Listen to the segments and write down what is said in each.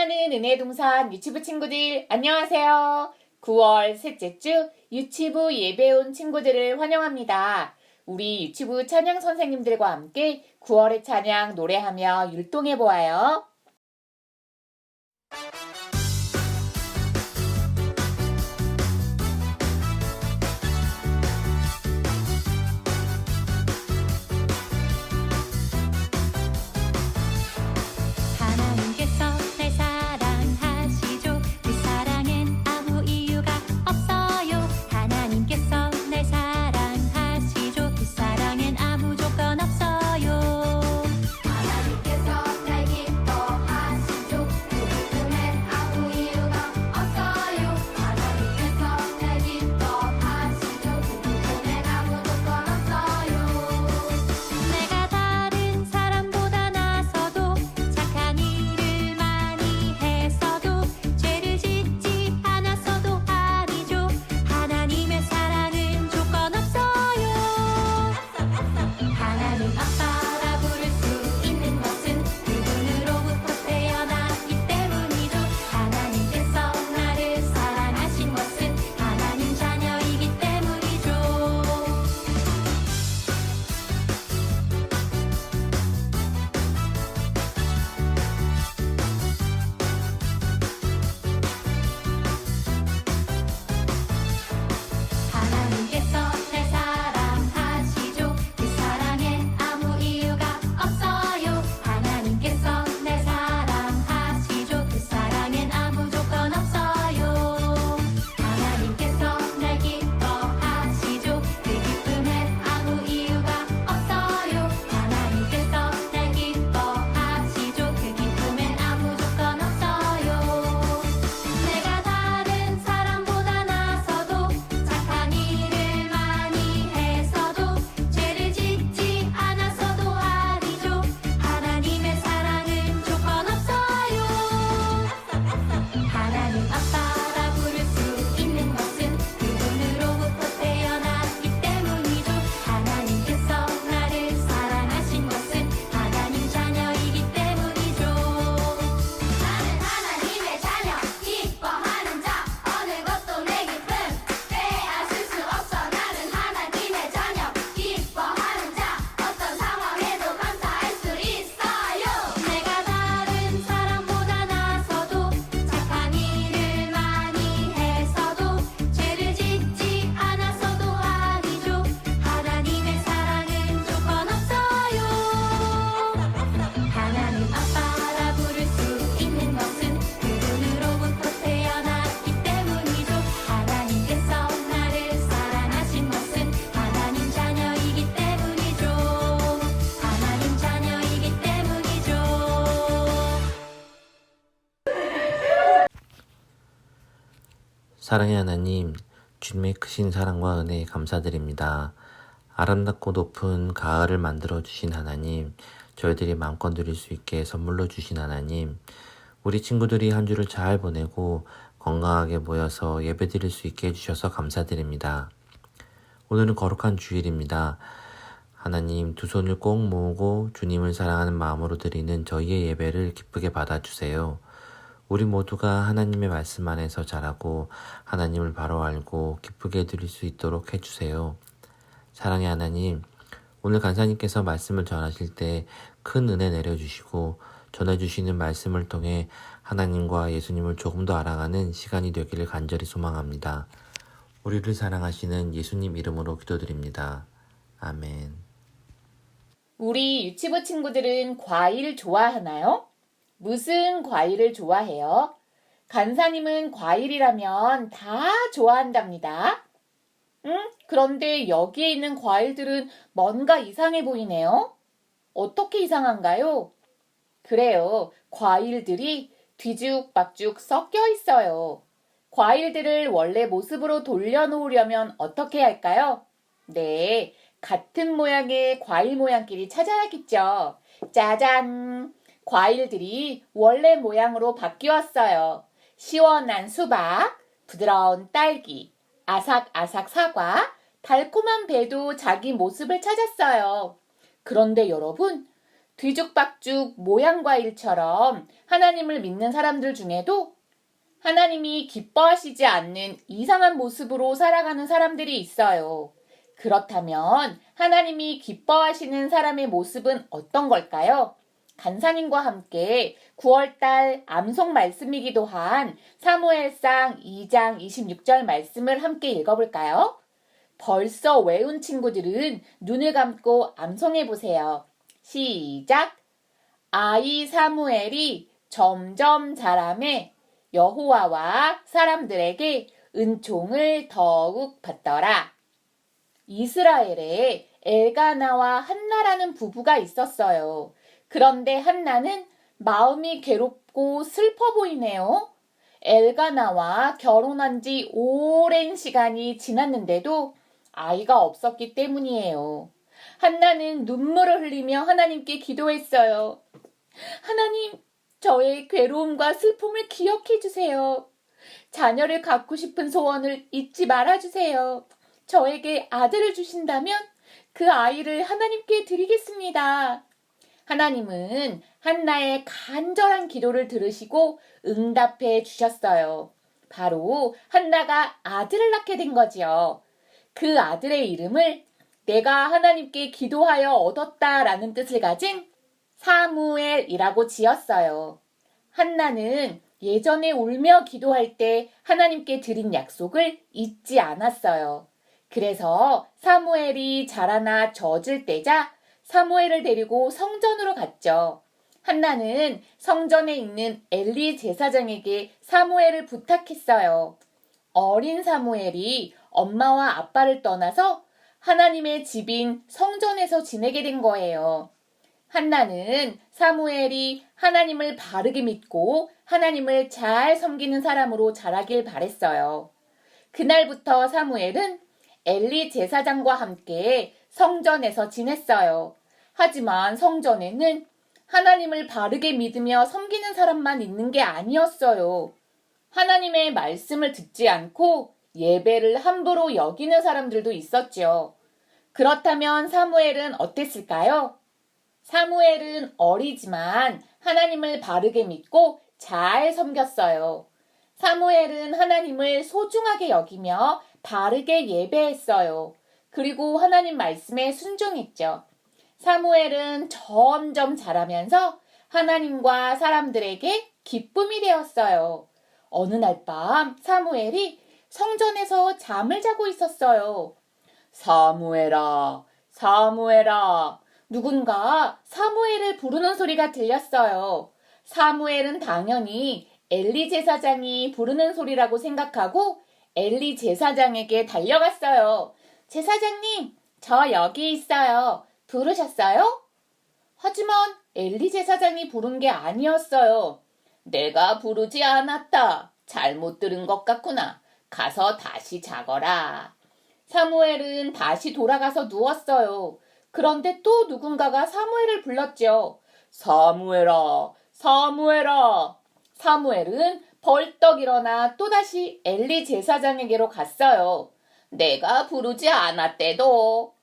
사랑하는 은혜동산 유치부 친구들 안녕하세요. 9월 셋째 주 유치부 예배 온 친구들을 환영합니다. 우리 유치부 찬양 선생님들과 함께 9월의 찬양 노래하며 율동해 보아요. 사랑의 하나님, 주님의 크신 사랑과 은혜에 감사드립니다. 아름답고 높은 가을을 만들어주신 하나님, 저희들이 마음껏 누릴 수 있게 선물로 주신 하나님, 우리 친구들이 한 주를 잘 보내고 건강하게 모여서 예배드릴 수 있게 해주셔서 감사드립니다. 오늘은 거룩한 주일입니다. 하나님, 두 손을 꼭 모으고 주님을 사랑하는 마음으로 드리는 저희의 예배를 기쁘게 받아주세요. 우리 모두가 하나님의 말씀 안에서 자라고 하나님을 바로 알고 기쁘게 드릴 수 있도록 해주세요. 사랑의 하나님, 오늘 간사님께서 말씀을 전하실 때 큰 은혜 내려주시고 전해주시는 말씀을 통해 하나님과 예수님을 조금 더 알아가는 시간이 되기를 간절히 소망합니다. 우리를 사랑하시는 예수님 이름으로 기도드립니다. 아멘. 우리 유치부 친구들은 과일 좋아하나요? 무슨 과일을 좋아해요? 간사님은 과일이라면 다 좋아한답니다. 그런데 여기에 있는 과일들은 뭔가 이상해 보이네요. 어떻게 이상한가요? 그래요. 과일들이 뒤죽박죽 섞여 있어요. 과일들을 원래 모습으로 돌려놓으려면 어떻게 할까요? 네, 같은 모양의 과일 모양끼리 찾아야겠죠. 짜잔! 과일들이 원래 모양으로 바뀌었어요. 시원한 수박, 부드러운 딸기, 아삭아삭 사과, 달콤한 배도 자기 모습을 찾았어요. 그런데 여러분, 뒤죽박죽 모양과일처럼 하나님을 믿는 사람들 중에도 하나님이 기뻐하시지 않는 이상한 모습으로 살아가는 사람들이 있어요. 그렇다면 하나님이 기뻐하시는 사람의 모습은 어떤 걸까요? 간사님과 함께 9월달 암송 말씀이기도 한 사무엘상 2장 26절 말씀을 함께 읽어볼까요? 벌써 외운 친구들은 눈을 감고 암송해 보세요. 시작! 아이 사무엘이 점점 자라매 여호와와 사람들에게 은총을 더욱 받더라. 이스라엘에 엘가나와 한나라는 부부가 있었어요. 그런데 한나는 마음이 괴롭고 슬퍼 보이네요. 엘가나와 결혼한 지 오랜 시간이 지났는데도 아이가 없었기 때문이에요. 한나는 눈물을 흘리며 하나님께 기도했어요. 하나님, 저의 괴로움과 슬픔을 기억해 주세요. 자녀를 갖고 싶은 소원을 잊지 말아주세요. 저에게 아들을 주신다면 그 아이를 하나님께 드리겠습니다. 하나님은 한나의 간절한 기도를 들으시고 응답해 주셨어요. 바로 한나가 아들을 낳게 된 거지요. 그 아들의 이름을 내가 하나님께 기도하여 얻었다라는 뜻을 가진 사무엘이라고 지었어요. 한나는 예전에 울며 기도할 때 하나님께 드린 약속을 잊지 않았어요. 그래서 사무엘이 자라나 젖을 때자 사무엘을 데리고 성전으로 갔죠. 한나는 성전에 있는 엘리 제사장에게 사무엘을 부탁했어요. 어린 사무엘이 엄마와 아빠를 떠나서 하나님의 집인 성전에서 지내게 된 거예요. 한나는 사무엘이 하나님을 바르게 믿고 하나님을 잘 섬기는 사람으로 자라길 바랬어요. 그날부터 사무엘은 엘리 제사장과 함께 성전에서 지냈어요. 하지만 성전에는 하나님을 바르게 믿으며 섬기는 사람만 있는 게 아니었어요. 하나님의 말씀을 듣지 않고 예배를 함부로 여기는 사람들도 있었죠. 그렇다면 사무엘은 어땠을까요? 사무엘은 어리지만 하나님을 바르게 믿고 잘 섬겼어요. 사무엘은 하나님을 소중하게 여기며 바르게 예배했어요. 그리고 하나님 말씀에 순종했죠. 사무엘은 점점 자라면서 하나님과 사람들에게 기쁨이 되었어요. 어느 날 밤 사무엘이 성전에서 잠을 자고 있었어요. 사무엘아, 사무엘아. 누군가 사무엘을 부르는 소리가 들렸어요. 사무엘은 당연히 엘리 제사장이 부르는 소리라고 생각하고 엘리 제사장에게 달려갔어요. 제사장님, 저 여기 있어요. 부르셨어요? 하지만 엘리 제사장이 부른 게 아니었어요. 내가 부르지 않았다. 잘못 들은 것 같구나. 가서 다시 자거라. 사무엘은 다시 돌아가서 누웠어요. 그런데 또 누군가가 사무엘을 불렀죠. 사무엘아, 사무엘아. 사무엘은 벌떡 일어나 또다시 엘리 제사장에게로 갔어요. 내가 부르지 않았대도.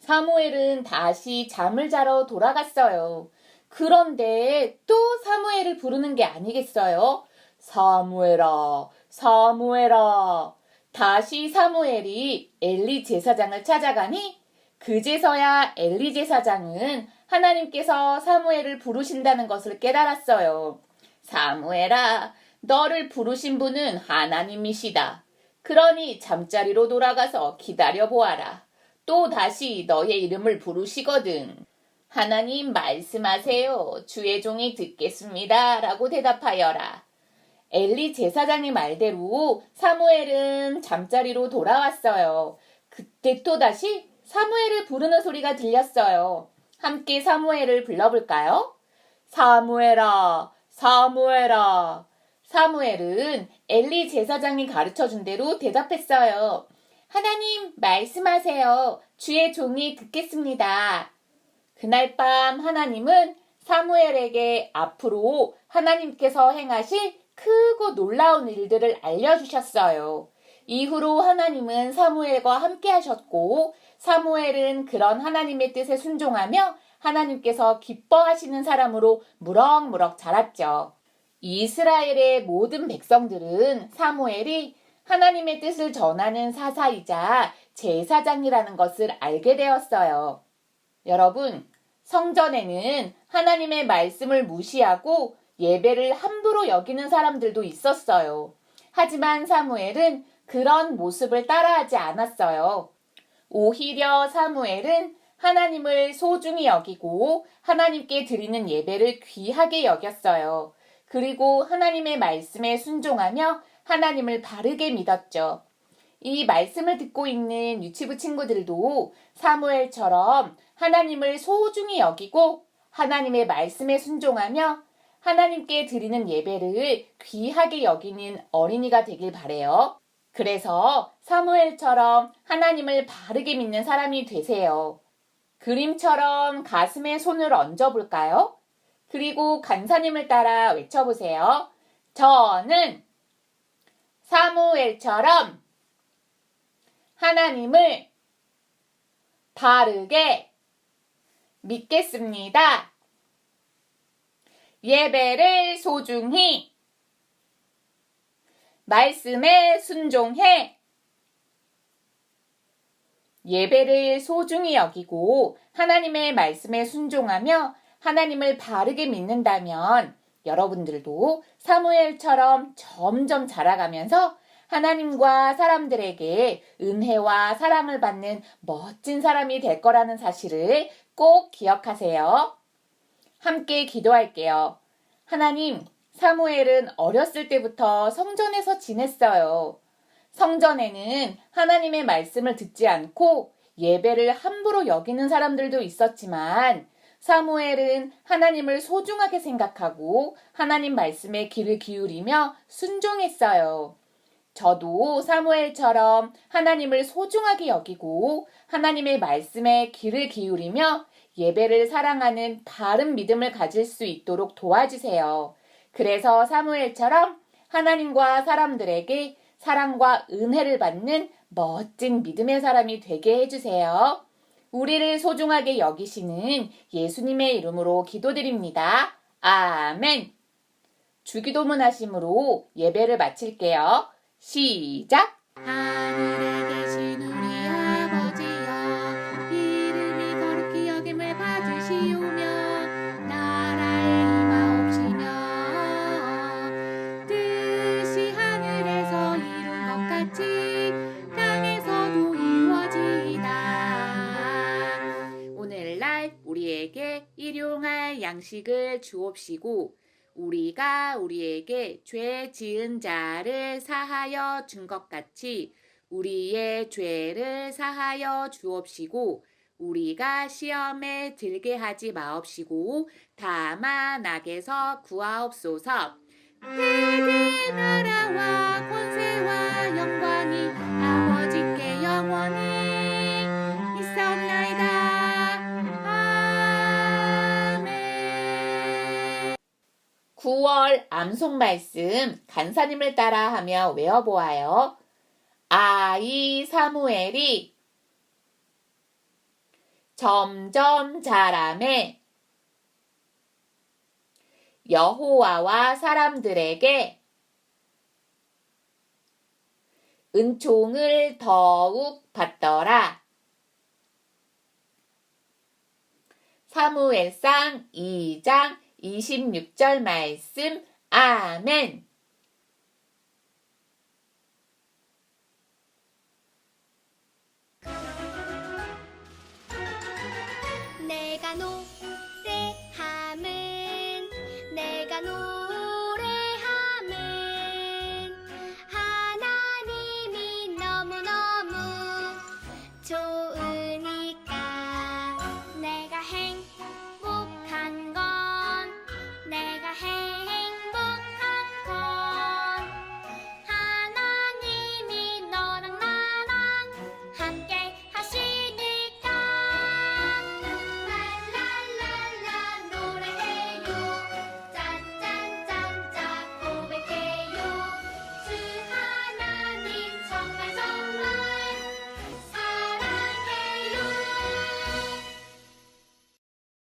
사무엘은 다시 잠을 자러 돌아갔어요. 그런데 또 사무엘을 부르는 게 아니겠어요? 사무엘아, 사무엘아. 다시 사무엘이 엘리 제사장을 찾아가니 그제서야 엘리 제사장은 하나님께서 사무엘을 부르신다는 것을 깨달았어요. 사무엘아, 너를 부르신 분은 하나님이시다. 그러니 잠자리로 돌아가서 기다려보아라. 또 다시 너의 이름을 부르시거든. 하나님 말씀하세요. 주의 종이 듣겠습니다. 라고 대답하여라. 엘리 제사장의 말대로 사무엘은 잠자리로 돌아왔어요. 그때 또다시 사무엘을 부르는 소리가 들렸어요. 함께 사무엘을 불러볼까요? 사무엘아, 사무엘아. 사무엘은 엘리 제사장이 가르쳐준 대로 대답했어요. 하나님 말씀하세요. 주의 종이 듣겠습니다. 그날 밤 하나님은 사무엘에게 앞으로 하나님께서 행하실 크고 놀라운 일들을 알려주셨어요. 이후로 하나님은 사무엘과 함께 하셨고 사무엘은 그런 하나님의 뜻에 순종하며 하나님께서 기뻐하시는 사람으로 무럭무럭 자랐죠. 이스라엘의 모든 백성들은 사무엘이 하나님의 뜻을 전하는 사사이자 제사장이라는 것을 알게 되었어요. 여러분, 성전에는 하나님의 말씀을 무시하고 예배를 함부로 여기는 사람들도 있었어요. 하지만 사무엘은 그런 모습을 따라하지 않았어요. 오히려 사무엘은 하나님을 소중히 여기고 하나님께 드리는 예배를 귀하게 여겼어요. 그리고 하나님의 말씀에 순종하며 하나님을 바르게 믿었죠. 이 말씀을 듣고 있는 유치부 친구들도 사무엘처럼 하나님을 소중히 여기고 하나님의 말씀에 순종하며 하나님께 드리는 예배를 귀하게 여기는 어린이가 되길 바래요. 그래서 사무엘처럼 하나님을 바르게 믿는 사람이 되세요. 그림처럼 가슴에 손을 얹어볼까요? 그리고 간사님을 따라 외쳐보세요. 저는 사무엘처럼 하나님을 바르게 믿겠습니다. 예배를 소중히, 말씀에 순종해, 예배를 소중히 여기고 하나님의 말씀에 순종하며 하나님을 바르게 믿는다면 여러분들도 사무엘처럼 점점 자라가면서 하나님과 사람들에게 은혜와 사랑을 받는 멋진 사람이 될 거라는 사실을 꼭 기억하세요. 함께 기도할게요. 하나님, 사무엘은 어렸을 때부터 성전에서 지냈어요. 성전에는 하나님의 말씀을 듣지 않고 예배를 함부로 여기는 사람들도 있었지만 사무엘은 하나님을 소중하게 생각하고 하나님 말씀에 귀를 기울이며 순종했어요. 저도 사무엘처럼 하나님을 소중하게 여기고 하나님의 말씀에 귀를 기울이며 예배를 사랑하는 바른 믿음을 가질 수 있도록 도와주세요. 그래서 사무엘처럼 하나님과 사람들에게 사랑과 은혜를 받는 멋진 믿음의 사람이 되게 해주세요. 우리를 소중하게 여기시는 예수님의 이름으로 기도드립니다. 아멘. 주기도문 하심으로 예배를 마칠게요. 시작! 하늘에 계신 우리 아버지여, 이름이 거룩히 여김을 받으시오며 나라의 임하옵시며 뜻이 하늘에서 이룬 것 같이 땅에서도 이루어지이다. 오늘날 우리에게 일용할 양식을 주옵시고 우리가 우리에게 죄 지은 자를 사하여 준 것 같이 우리의 죄를 사하여 주옵시고 우리가 시험에 들게 하지 마옵시고 다만 악에서 구하옵소서. 대대 나라와 권세와 영광이 아버지께 영원히 있사옵나이다. 아멘. 9월 암송 말씀 간사님을 따라 하며 외워보아요. 아이 사무엘이 점점 자라매 여호와와 사람들에게 은총을 더욱 받더라. 사무엘상 2장 26절 말씀. 아멘. 내가 노래함은 내가 노래함은